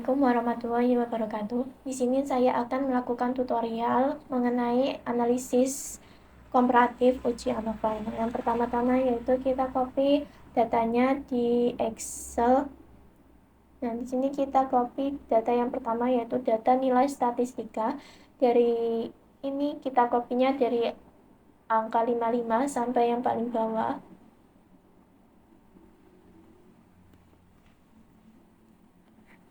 Assalamualaikum warahmatullahi wabarakatuh. Di sini saya akan melakukan tutorial mengenai analisis komparatif uji ANOVA. Yang pertama-tama yaitu kita copy datanya di Excel. Nah, di sini kita copy data yang pertama yaitu data nilai statistika. Dari ini kita copy-nya dari angka 55 sampai yang paling bawah.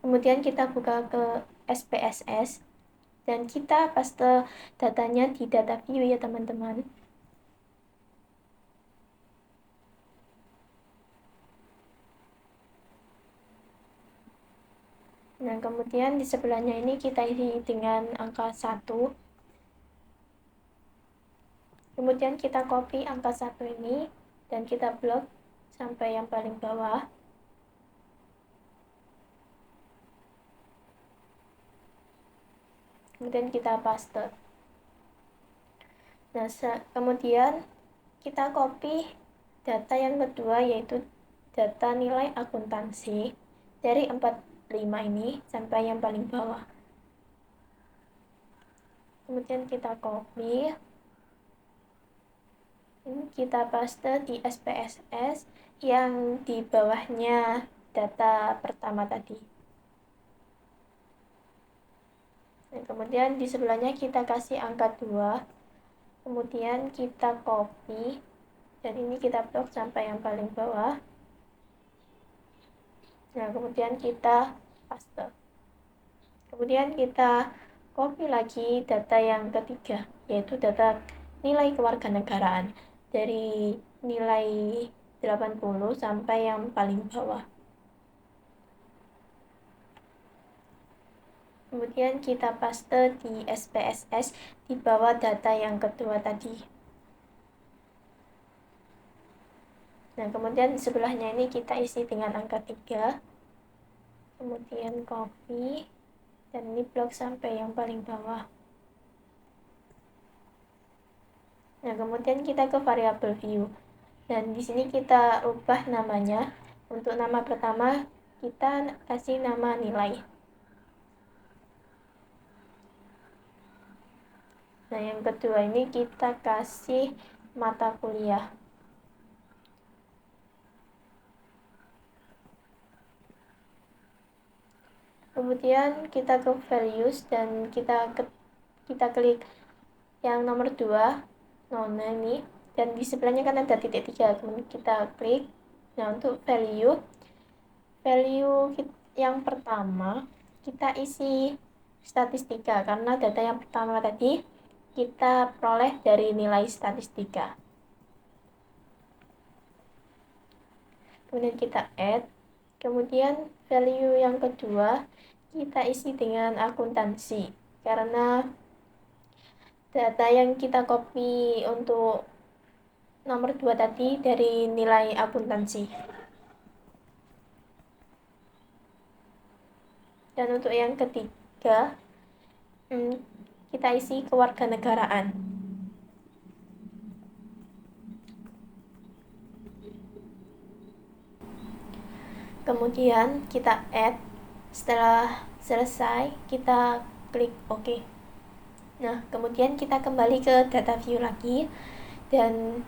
Kemudian kita buka ke SPSS dan kita paste datanya di data view ya teman-teman. Nah, kemudian di sebelahnya ini kita isi dengan angka 1. Kemudian kita copy angka 1 ini dan kita blok sampai yang paling bawah. Kemudian kita paste. Nah, kemudian kita copy data yang kedua yaitu data nilai akuntansi dari 45 ini sampai yang paling bawah. Kemudian kita copy. Ini kita paste di SPSS yang di bawahnya data pertama tadi. Dan kemudian di sebelahnya kita kasih angka 2. Kemudian kita copy dan ini kita blok sampai yang paling bawah. Nah, kemudian kita paste. Kemudian kita copy lagi data yang ketiga, yaitu data nilai kewarganegaraan dari nilai 80 sampai yang paling bawah. Kemudian kita paste di SPSS di bawah data yang kedua tadi. Nah, kemudian di sebelahnya ini kita isi dengan angka 3. Kemudian copy dan ini blok sampai yang paling bawah. Nah, kemudian kita ke variabel view. Dan di sini kita ubah namanya. Untuk nama pertama kita kasih nama nilai. Nah, yang kedua ini kita kasih mata kuliah. Kemudian kita ke values dan kita klik yang nomor 2, nona ini, dan di sebelahnya kan ada titik 3, kemudian kita klik. Nah, untuk value yang pertama kita isi statistika karena data yang pertama tadi kita peroleh dari nilai statistika. Kemudian kita add. Kemudian value yang kedua kita isi dengan akuntansi karena data yang kita copy untuk nomor 2 tadi dari nilai akuntansi. Dan untuk yang ketiga kita isi kewarganegaraan. Kemudian kita add. Setelah selesai kita klik OK. Nah, kemudian kita kembali ke data view lagi dan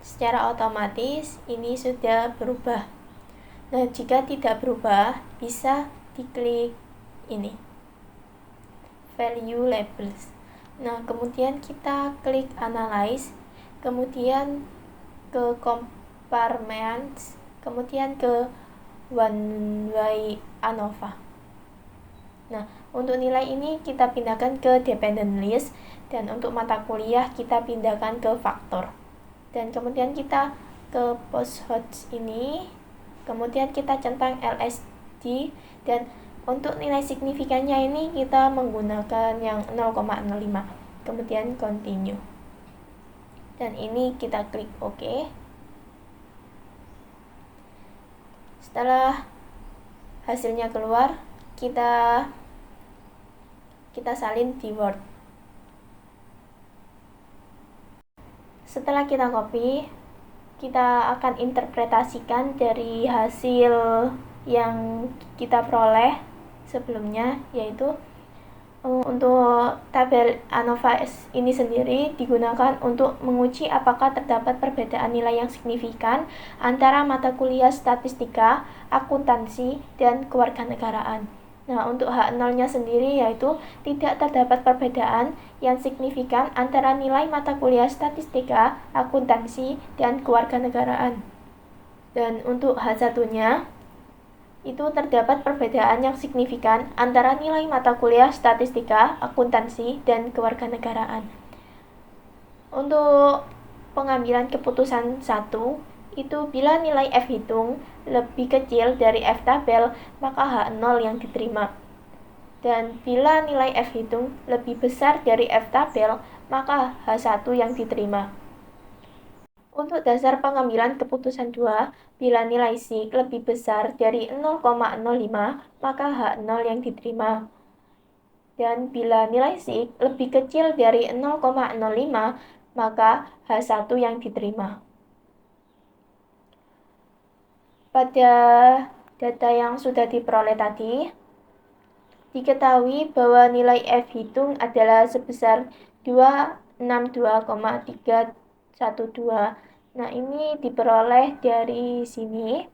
secara otomatis ini sudah berubah. Nah, jika tidak berubah bisa diklik ini value labels. Nah, kemudian kita klik analyze, kemudian ke compartments, kemudian ke one way ANOVA. Nah, untuk nilai ini kita pindahkan ke dependent list dan untuk mata kuliah kita pindahkan ke faktor. Dan kemudian kita ke post host ini, kemudian kita centang LSD dan untuk nilai signifikannya ini kita menggunakan yang 0,05. Kemudian continue. Dan ini kita klik OK. Setelah hasilnya keluar, kita salin di Word. Setelah kita copy, kita akan interpretasikan dari hasil yang kita peroleh sebelumnya, yaitu untuk tabel ANOVA ini sendiri digunakan untuk menguji apakah terdapat perbedaan nilai yang signifikan antara mata kuliah statistika, akuntansi, dan kewarganegaraan. Nah, untuk H0-nya sendiri yaitu tidak terdapat perbedaan yang signifikan antara nilai mata kuliah statistika, akuntansi, dan kewarganegaraan. Dan untuk H1-nya itu terdapat perbedaan yang signifikan antara nilai mata kuliah statistika, akuntansi, dan kewarganegaraan. Untuk pengambilan keputusan 1, itu bila nilai F hitung lebih kecil dari F tabel, maka H0 yang diterima. Dan bila nilai F hitung lebih besar dari F tabel, maka H1 yang diterima. Untuk dasar pengambilan keputusan 2, bila nilai SIG lebih besar dari 0,05, maka H0 yang diterima. Dan bila nilai SIG lebih kecil dari 0,05, maka H1 yang diterima. Pada data yang sudah diperoleh tadi, diketahui bahwa nilai F hitung adalah sebesar 262,312. Nah, ini diperoleh dari sini.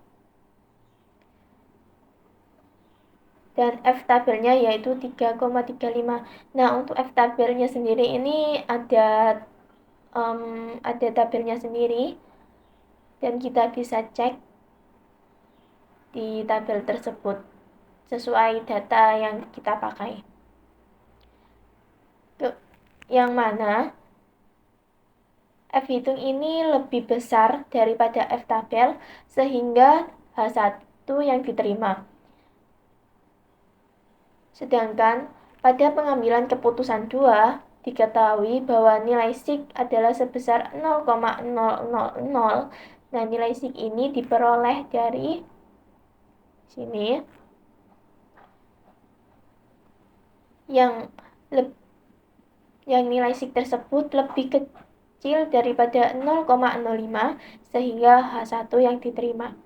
Dan F tabelnya yaitu 3,35. Nah, untuk F tabelnya sendiri ini ada tabelnya sendiri. Dan kita bisa cek di tabel tersebut sesuai data yang kita pakai. Yang mana F hitung ini lebih besar daripada F tabel sehingga H1 yang diterima. Sedangkan pada pengambilan keputusan 2 diketahui bahwa nilai SIG adalah sebesar 0,000. Nah, nilai SIG ini diperoleh dari sini yang nilai SIG tersebut lebih kecil daripada 0,05 sehingga H1 yang diterima.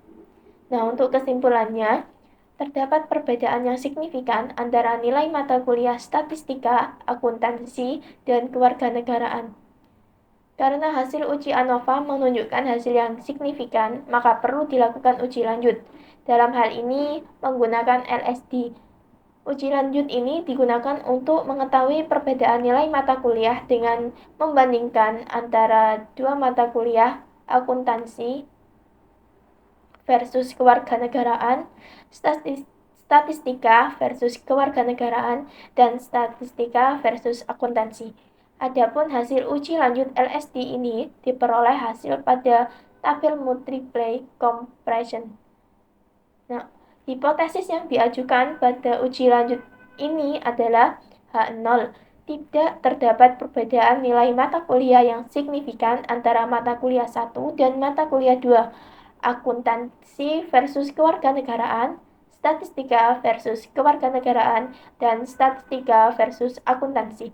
Nah, untuk kesimpulannya, terdapat perbedaan yang signifikan antara nilai mata kuliah statistika, akuntansi, dan kewarganegaraan. Karena hasil uji ANOVA menunjukkan hasil yang signifikan, maka perlu dilakukan uji lanjut. Dalam hal ini menggunakan LSD. Uji lanjut ini digunakan untuk mengetahui perbedaan nilai mata kuliah dengan membandingkan antara dua mata kuliah akuntansi versus kewarganegaraan, statistika versus kewarganegaraan, dan statistika versus akuntansi. Adapun hasil uji lanjut LSD ini diperoleh hasil pada tabel multiply comparison. Nah, hipotesis yang diajukan pada uji lanjut ini adalah H0. Tidak terdapat perbedaan nilai mata kuliah yang signifikan antara mata kuliah 1 dan mata kuliah 2. Akuntansi versus kewarganegaraan, statistika versus kewarganegaraan, dan statistika versus akuntansi.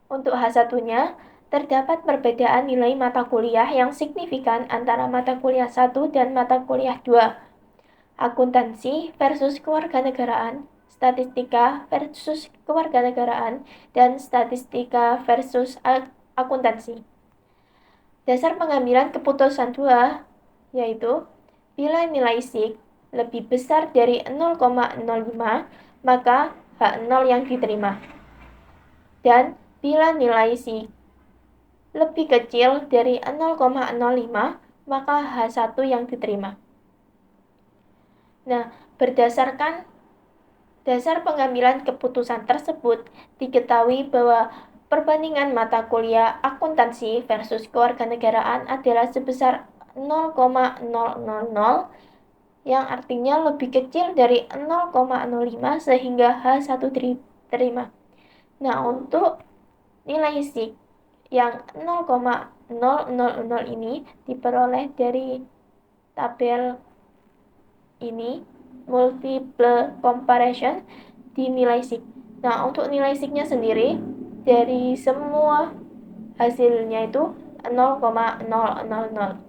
Untuk H1-nya, terdapat perbedaan nilai mata kuliah yang signifikan antara mata kuliah 1 dan mata kuliah 2. Akuntansi versus kewarganegaraan, statistika versus kewarganegaraan, dan statistika versus akuntansi. Dasar pengambilan keputusan 2 yaitu bila nilai SIG lebih besar dari 0,05, maka H0 yang diterima. Dan bila nilai SIG lebih kecil dari 0,05, maka H1 yang diterima. Nah, berdasarkan dasar pengambilan keputusan tersebut, diketahui bahwa perbandingan mata kuliah akuntansi versus kewarganegaraan adalah sebesar 0,000, yang artinya lebih kecil dari 0,05 sehingga H1 diterima. Nah, untuk nilai SIG yang 0,000 ini diperoleh dari tabel ini multiple comparison di nilai SIG. Nah, untuk nilai SIG-nya sendiri dari semua hasilnya itu 0,000.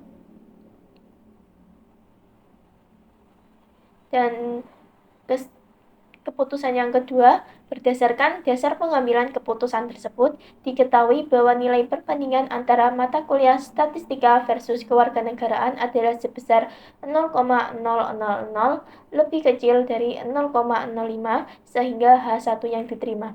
Dan keputusan yang kedua, berdasarkan dasar pengambilan keputusan tersebut, diketahui bahwa nilai perbandingan antara mata kuliah statistika versus kewarganegaraan adalah sebesar 0,000 lebih kecil dari 0,05 sehingga H1 yang diterima.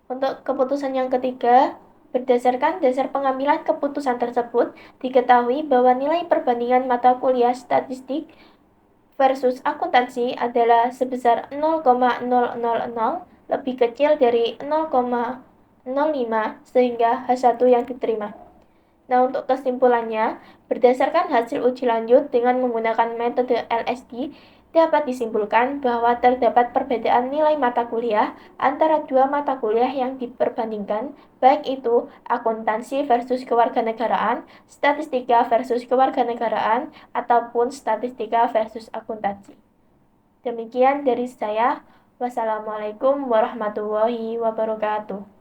Untuk keputusan yang ketiga, berdasarkan dasar pengambilan keputusan tersebut, diketahui bahwa nilai perbandingan mata kuliah statistik versus akuntansi adalah sebesar 0,000 lebih kecil dari 0,05 sehingga H1 yang diterima. Nah, untuk kesimpulannya, berdasarkan hasil uji lanjut dengan menggunakan metode LSD, dapat disimpulkan bahwa terdapat perbedaan nilai mata kuliah antara dua mata kuliah yang diperbandingkan, baik itu akuntansi versus kewarganegaraan, statistika versus kewarganegaraan, ataupun statistika versus akuntansi. Demikian dari saya. Wassalamualaikum warahmatullahi wabarakatuh.